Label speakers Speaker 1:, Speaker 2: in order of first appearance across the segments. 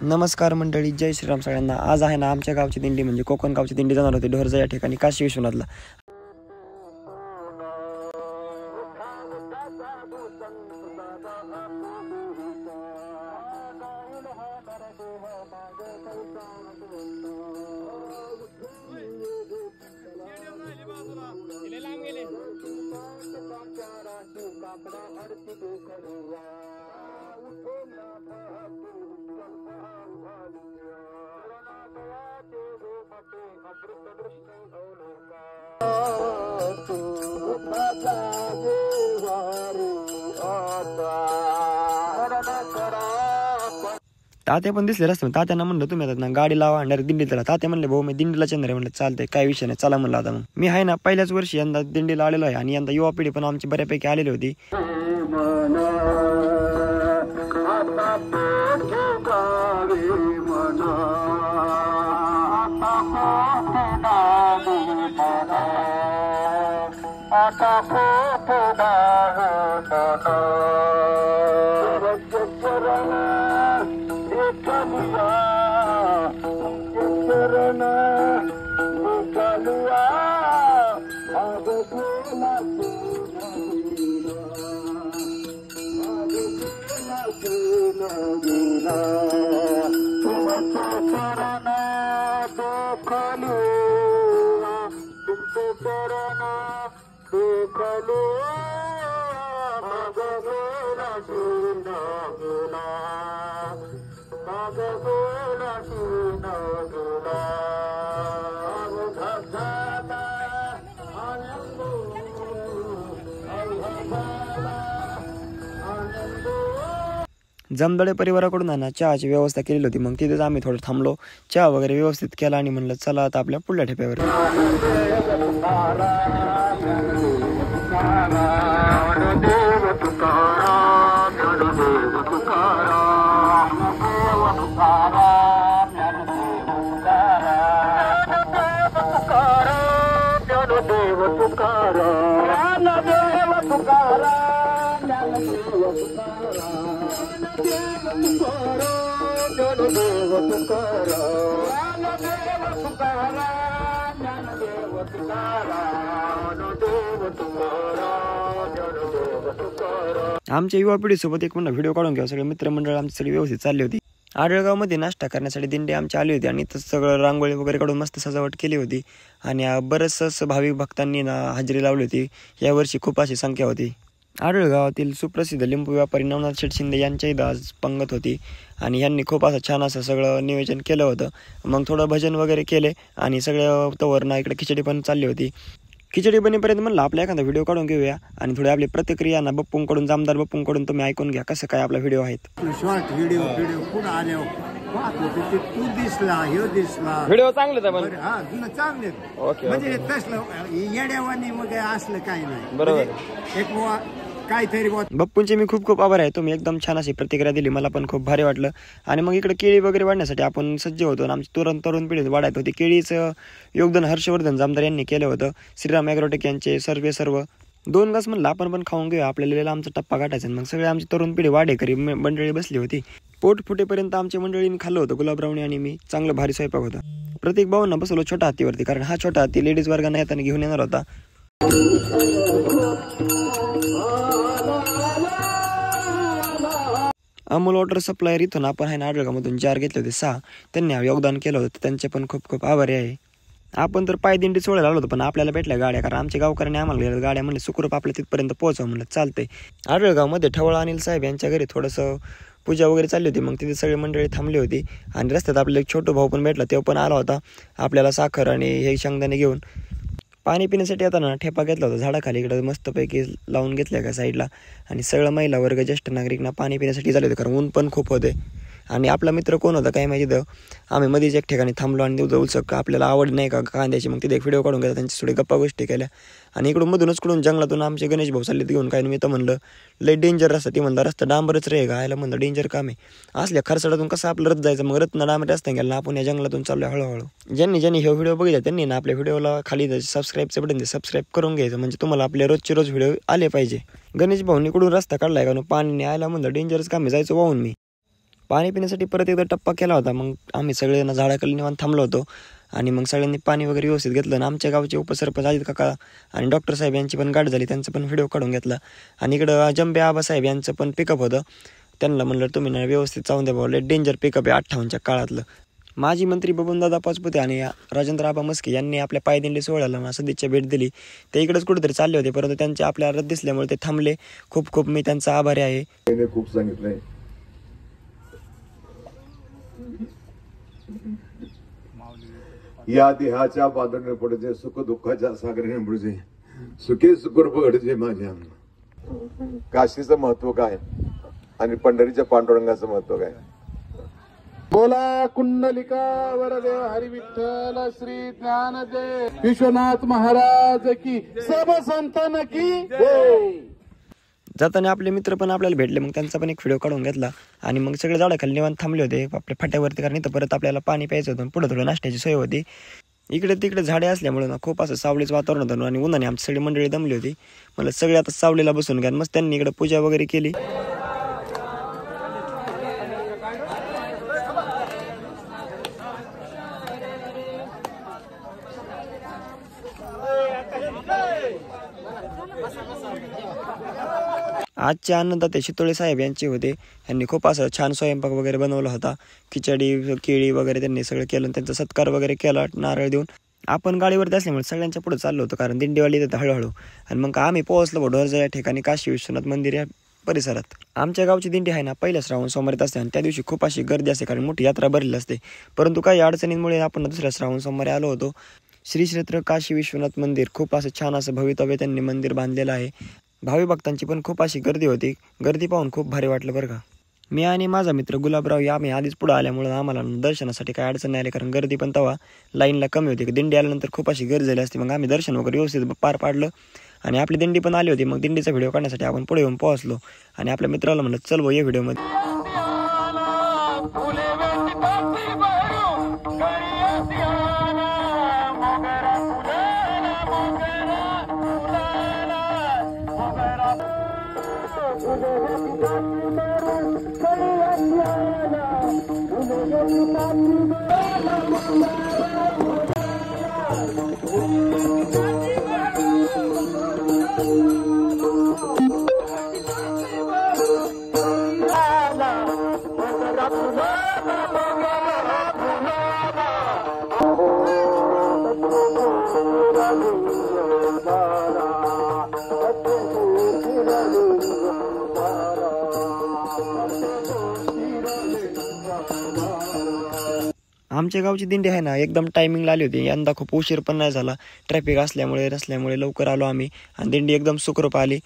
Speaker 1: नमस्कार मंडळी, जय श्रीराम सगळ्यांना। आज आहे ना आमच्या गावची दिंडी म्हणजे कोकण गावची दिंडी जाणार होती ढोरजा या ठिकाणी काशी विश्वनाथला। तात्या पण दिसले रस्ते, तात्यांना म्हणलं तुम्ही आता ना गाडी लावा आणि डायरेक्ट दिंडीत चला। तात्या म्हणले भाऊ मी दिंडीला चंद्र आहे, म्हणलं चालतंय काय विषय नाही चला म्हणलं। आता मग मी आहे ना पहिल्याच वर्षी यंदा दिंडीला आलेलो आहे आणि यंदा युवा पिढी पण आमची बऱ्यापैकी आलेली होती। जमदडे परिवाराकडून ना चहाची व्यवस्था केलेली होती। मग तिथेच आम्ही थोडं थांबलो, चहा वगैरे व्यवस्थित केला आणि म्हणलं चला आता आपल्या पुढल्या ठेप्यावर। आमच्या युवा पिढीसोबत एक म्हणून व्हिडिओ काढून घ्या। सगळे मित्रमंडळ आमची सगळी व्यवस्थित चालली होती। आडळगावमध्ये नाश्ता करण्यासाठी दिंडी आमची आली होती आणि इथं सगळं रांगोळी वगैरे काढून मस्त सजावट केली होती आणि बरंचस भाविक भक्तांनी ना हजेरी लावली होती। यावर्षी खूप अशी संख्या होती। आडळगावातील सुप्रसिद्ध लिंबू व्यापारी नवनाथ शेठ शिंदे यांच्याही आज पंगत होती आणि यांनी खूप असं छान असं सगळं नियोजन केलं होतं। मग थोडं भजन वगैरे केले आणि सगळ्या तवरना इकडे खिचडी पण चालली होती। खिचडी बनेपर्यंत म्हणलं आपला एखादा व्हिडिओ काढून घेऊया आणि थोडी आपली प्रतिक्रिया ना बप्पूंकडून जामदार बप्पूंकडून तुम्ही ऐकून घ्या कसं काय आपला व्हिडिओ आहेत।
Speaker 2: शॉर्ट व्हिडिओ पुढे आले तू दिसला ह्यो दिसला
Speaker 1: व्हिडिओ चांगले
Speaker 2: चांगले म्हणजे तसलं येड्यावानी मग असलं काही नाही
Speaker 1: बरोबर।
Speaker 2: एक काहीतरी
Speaker 1: बप्पूंचे मी खूप खूप आभार आहे, तुम्ही एकदम छान अशी प्रतिक्रिया दिली, मला पण खूप भारी वाटलं। आणि मग इकडे केळी वगैरे वाढण्यासाठी आपण सज्ज होतो आणि आमची तरुण पिढी वाढत होती। केळीचं योगदान हर्षवर्धन जामदार यांनी केलं होतं। श्रीराम ॲग्रोटेक यांचे सर्व 2 घास म्हणलं आपण पण खाऊन घेऊया, आपल्याला आमचा टप्पा गाठायचा। मग सगळे आमची तरुण पिढी वाडेकरी मंडळी बसली होती। पोट फुटेपर्यंत आमच्या मंडळीने खाल्लं होतं गुलाबरावणी आणि मी, चांगलं भारी स्वयंपाक होता। प्रत्येक भावांना बसवलं छोटा हातीवरती, कारण हा छोटा हाती लेडीज वर्गांना येताना घेऊन येणार होता। अमूल वॉटर सप्लायर इथून आपण आहे ना आडळगावमधून जार घेतले होते 6, त्यांनी योगदान केलं होतं, त्यांचे पण खूप खूप आभारी आहे। आपण तर पायदिंडी सोडायला आलो होतो पण आपल्याला भेटल्या गाड्या, कारण आमच्या गावकऱ्यांनी आम्हाला गाड्या म्हणले सुखरूप आपल्या तिथपर्यंत पोहोचव, म्हणलं चालतंय। आडळगावमध्ये ठवळा अनिल साहेब यांच्या घरी थोडंसं पूजा वगैरे चालली होती। मग तिथे सगळी मंडळी थांबली होती आणि रस्त्यात आपल्याला एक छोटो भाऊ पण भेटला, तेव्हा पण आला होता आपल्याला साखर आणि हे शेंगदाणे घेऊन। पाणी पिण्यासाठी येताना ठेपा घेतला होता झाडाखाली, इकडं मस्तपैकी लावून घेतल्या का साईडला, आणि सगळं महिला वर्ग ज्येष्ठ नागरिकांना पाणी पिण्यासाठी झाले होते, कारण ऊन पण खूप होते। आणि आपला मित्र कोण होता काय माहिती, आम्ही मध्येच एक ठिकाणी थांबलो आणि उलसक आपल्याला आवड नाही का कांद्याची, मग तिथे एक व्हिडिओ काढून घेतला, त्यांची थोडी गप्पा गोष्टी केल्या। आणि इकडून मधूनच कडून जंगलातून आमचे गणेश भाऊ चालले घेऊन, काय मी तर म्हणलं लय डेंजर रस्ता, ती म्हणलं रस्ता डांबरच रे गायला, म्हणलं डेंजर काम आहे, असल्या खरसाडातून कसं आपलं रथ जायचं, मग रत्न डांबर रस्ता गेला ना, आपण या जंगलातून चाललोय हळूहळू। ज्यांनी हे व्हिडिओ बघितला त्यांनी ना आपल्या व्हिडिओला खाली सबस्क्राईबचं बटन दे, सबस्क्राईब करून घ्यायचं, म्हणजे तुम्हाला आपले रोजचे रोज व्हिडिओ आले पाहिजे। गणेश भाऊनी कडून रस्ता काढलाय का पाणी आयला, म्हणलं डेंजरच काम आहे, जायचं वाहून मी। पाणी पिण्यासाठी परत एकदा टप्पा केला होता. मग आम्ही सगळेजण झाडाखाली निवांत थांबलो होतो आणि मग सगळ्यांनी पाणी वगैरे व्यवस्थित घेतलं. आणि आमच्या गावचे उपसरपंच अजित काका आणि डॉक्टर साहेब यांची पण गाठ झाली, त्यांचं पण व्हिडिओ काढून घेतला. आणि इकडं जंबे आबासाहेब यांचं पण पिकअप होतं. त्यांना म्हणलं तुम्ही ना व्यवस्थित चावून द्या बाबा, डेंजर पिकअप आहे 58च्या काळातलं. माजी मंत्री बबनदादा पाचपुते आणि राजेंद्र आबा मस्के यांनी आपल्या पायदिंडी सोहळ्याला ना सदिच्छा भेट दिली. ते इकडेच कुठेतरी चालले होते, परंतु त्यांचे आपल्या रद्द दिसल्यामुळे ते थांबले. खूप खूप मी त्यांचा आभारी आहे.
Speaker 3: खूप सांगितलंय या देहाच्या बांधणे पडचे, सुख दुःखाच्या सागराने बुडजे, सुखे सुखर पडचे माझ्या. काशीचं महत्व काय आणि पंढरीच्या पांडुरंगाचं महत्व काय?
Speaker 4: बोला कुंडलिका वरदेव हरी विठ्ठल श्री ज्ञानदेव विश्वनाथ महाराज की, सब संतान की जय.
Speaker 1: जाताना आपले मित्र पण आपल्याला भेटले. मग त्यांचा पण एक व्हिडिओ काढून घेतला आणि मग सगळे झाडाखाली निवांत थांबले होते आपल्या फाट्यावरती, कारण इथं परत आपल्याला पाणी प्यायचं होतं. पुढे थोडं नाश्त्याची सोय होती. इकडे तिकडे झाडे असल्यामुळे ना खूप असं सावलीचं वातावरण होतं आणि उन्हाने आमची सगळी मंडळी दमली होती. मला सगळे आता सावलीला बसून घ्या. मस्त त्यांनी इकडे पूजा वगैरे केली. आजचे अन्नदाते शितोळे साहेब यांचे होते. यांनी खूप असं छान स्वयंपाक वगैरे बनवला होता. खिचडी केळी वगैरे त्यांनी सगळं केलं. त्यांचा सत्कार वगैरे केला नारळ देऊन. आपण गाडीवरती असल्यामुळे सगळ्यांच्या पुढे चाललो होतो, कारण दिंडीवाली येतात हळूहळू. आणि मग आम्ही पोहोचलो ढोरजा या ठिकाणी, काशी विश्वनाथ मंदिर या परिसरात. आमच्या गावची दिंडी आहे ना पहिल्या श्रावण सोमवारीत असते आणि त्या दिवशी खूप अशी गर्दी असते, कारण मोठी यात्रा भरलेली असते. परंतु काही अडचणींमुळे आपण दुसऱ्या श्रावण सोमवारी आलो होतो. श्री क्षेत्र काशी विश्वनाथ मंदिर खूप असं छान असं भवितव्य त्यांनी मंदिर बांधलेलं आहे. भावी भक्तांची पण खूप अशी गर्दी होती. गर्दी पाहून खूप भारी वाटलं बरं का. मी आणि माझा मित्र गुलाबराव या आम्ही आधीच पुढे आल्यामुळे आम्हाला दर्शनासाठी काही अडचण नाही आली, कारण गर्दी पण तेव्हा लाईनला कमी होती. दिंडी आल्यानंतर खूप अशी गर्दी झाली असते. मग आम्ही दर्शन वगैरे व्यवस्थित पार पाडलं आणि आपली दिंडी पण आली होती. मग दिंडीचा व्हिडिओ काढण्यासाठी आपण पुढे येऊन पोहोचलो आणि आपल्या मित्राला म्हणलं चल या व्हिडिओमध्ये. आमच्या गावची दिंडी आहे ना एकदम टायमिंगला आली होती. यंदा खूप उशीर पण नाही झाला. ट्रॅफिक असल्यामुळे लवकर आलो आम्ही आणि दिंडी एकदम सुखरूप आली.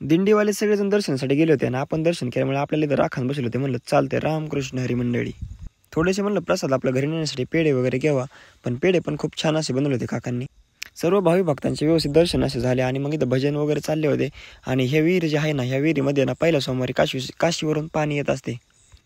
Speaker 1: दिंडीवाले सगळेजण दर्शनासाठी गेले होते आणि आपण दर्शन केल्यामुळे आपल्याला इथं राखण बसले होते. म्हणलं चालते रामकृष्ण हरी मंडळी. थोडेसे म्हणलं प्रसाद आपल्या घरी नेण्यासाठी पेढे वगैरे घ्यावा, पण पेढे पण खूप छान असे बनवले होते काकांनी. सर्व भावी भक्तांचे व्यवस्थित दर्शन असे झाले आणि मग इथं भजन वगैरे चालले होते. आणि हे विहीर जे आहे ना, ह्या विहिरीमध्ये ना पहिल्या सोमवारी काशीवरून पाणी येत असते.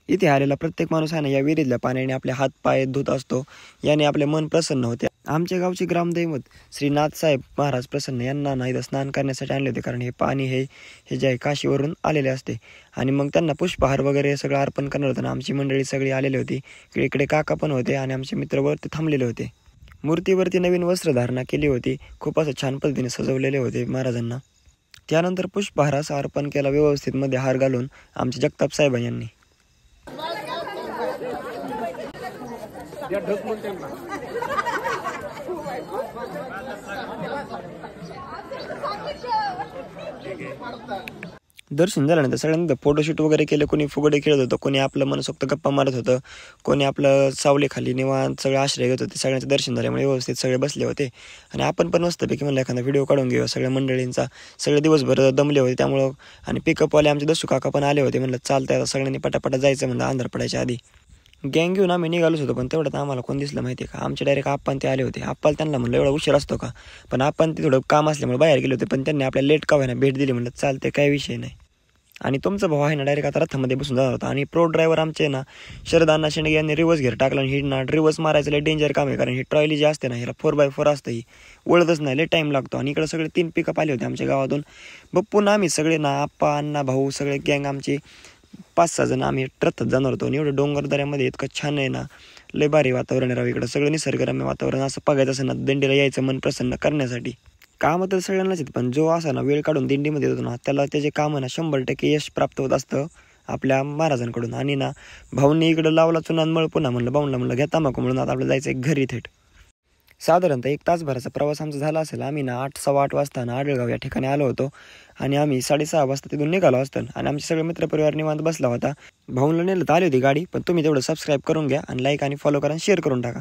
Speaker 1: इथे आलेला प्रत्येक माणूस आहे ना या विहिरीतल्या पाण्याने आपले हात पाय धुत असतो. याने आपले मन प्रसन्न होते. आमच्या गावचे ग्रामदैवत श्री नाथसाहेब महाराज प्रसन्न यांना ना इथं स्नान करण्यासाठी आणले होते, कारण हे पाणी हे जे आहे काशीवरून आलेले असते. आणि मग त्यांना पुष्पहार वगैरे सगळं अर्पण करणार होतं. आमची मंडळी सगळी आलेली होती. इकडे काका पण होते आणि आमचे मित्र वरती थांबलेले होते. मूर्तीवरती नवीन वस्त्रधारणा केली होती. खूप असं छान पद्धतीने सजवलेले होते महाराजांना. त्यानंतर पुष्पहाराचं अर्पण केला व्यवस्थित मध्ये हार घालून आमचे जगताप साहेब यांनी. दर्शन झाल्यानंतर सगळ्यांनी फोटोशूट वगैरे केलं. कोणी फुगडे खेळत होतं, कोणी आपलं मनसोक्त गप्पा मारत होतं, कोणी आपलं सावलीखाली निवांत सगळं आश्रय घेत होते. सगळ्यांचं दर्शन झाल्यामुळे व्यवस्थित सगळे बसले होते. आणि आपण पण मस्तपैकी म्हणलं एखादा व्हिडिओ काढून घेऊ सगळ्या मंडळींचा. सगळे दिवसभर दमले होते त्यामुळं. आणि पिकअपवाले आमचे दसू काका पण आले होते. म्हणलं चालतंय आता सगळ्यांनी पटापटा जायचं म्हणलं अंधार पडायच्या आधी. गँग घेऊन आम्ही निघालोच होतो, पण तेवढं आम्हाला कोण दिसलं माहिती आहे का? आमचे डायरेक्ट आप्पा ते आले होते. आप्पाला त्यांना म्हणलं एवढा उशीर असतो का? पण आपण ते थोडं काम असल्यामुळे बाहेर गेले होते, पण त्यांनी आपल्या लेट का व्हायना भेट दिली. म्हणलं चालते काही विषय नाही. आणि तुमचा भाऊ आहे ना डायरेक्ट आता रथामध्ये बसून जाणार होता. आणि प्रो ड्रायव्हर आमचे ना शरदांना शेंडगे यांनी रिवर्स घेर टाकला. आणि ही ना रिवर्स मारायचं लय डेंजर काम आहे, कारण ही ट्रॉयली जी असते ना ह्याला 4x4 असतं, ही वळतच नाही, लय टाईम लागतो. आणि इकडे सगळे 3 पिकअप आले होते आमच्या गावातून. बप्पून आम्ही सगळे ना आप्पा अण्णा भाऊ सगळे गँग आमचे 5-6 जण आम्ही ट्रथच जाणार होतो. आणि एवढं डोंगर दऱ्यामध्ये इतकं छान आहे ना, लय भारी वातावरण आहे राव इकडं. सगळं निसर्गरम्य वातावरण. असं बघायचं असं ना दिंडीला यायचं मन प्रसन्न करण्यासाठी. कामं तर सगळ्यांनाच आहेत, पण जो असा ना वेळ काढून दिंडीमध्ये येतो ना त्याला त्याचे कामं ना 100% यश प्राप्त होत असतं आपल्या महाराजांकडून. आणि ना भाऊंनी इकडं लावला चुना मळ पुन्हा म्हणलं भाऊंना म्हणलं घ्या तांबाखू म्हणून आता आपल्याला जायचं घरी थेट. साधारणतः 1 तासभराचा प्रवास आमचा झाला असेल. आम्ही ना 8-8:15 वाजता ना आडळगाव या ठिकाणी आलो होतो. आणि आम्ही 6:30 वाजता तिथून निघालो असतं. आणि आमचे सगळे मित्रपरिवार निवांत बसला होता. भाऊंला नेलं तर आली होती गाडी, पण तुम्ही तेवढं सबस्क्राईब करून घ्या आणि लाईक आणि फॉलो करा आणि शेअर करून टाका.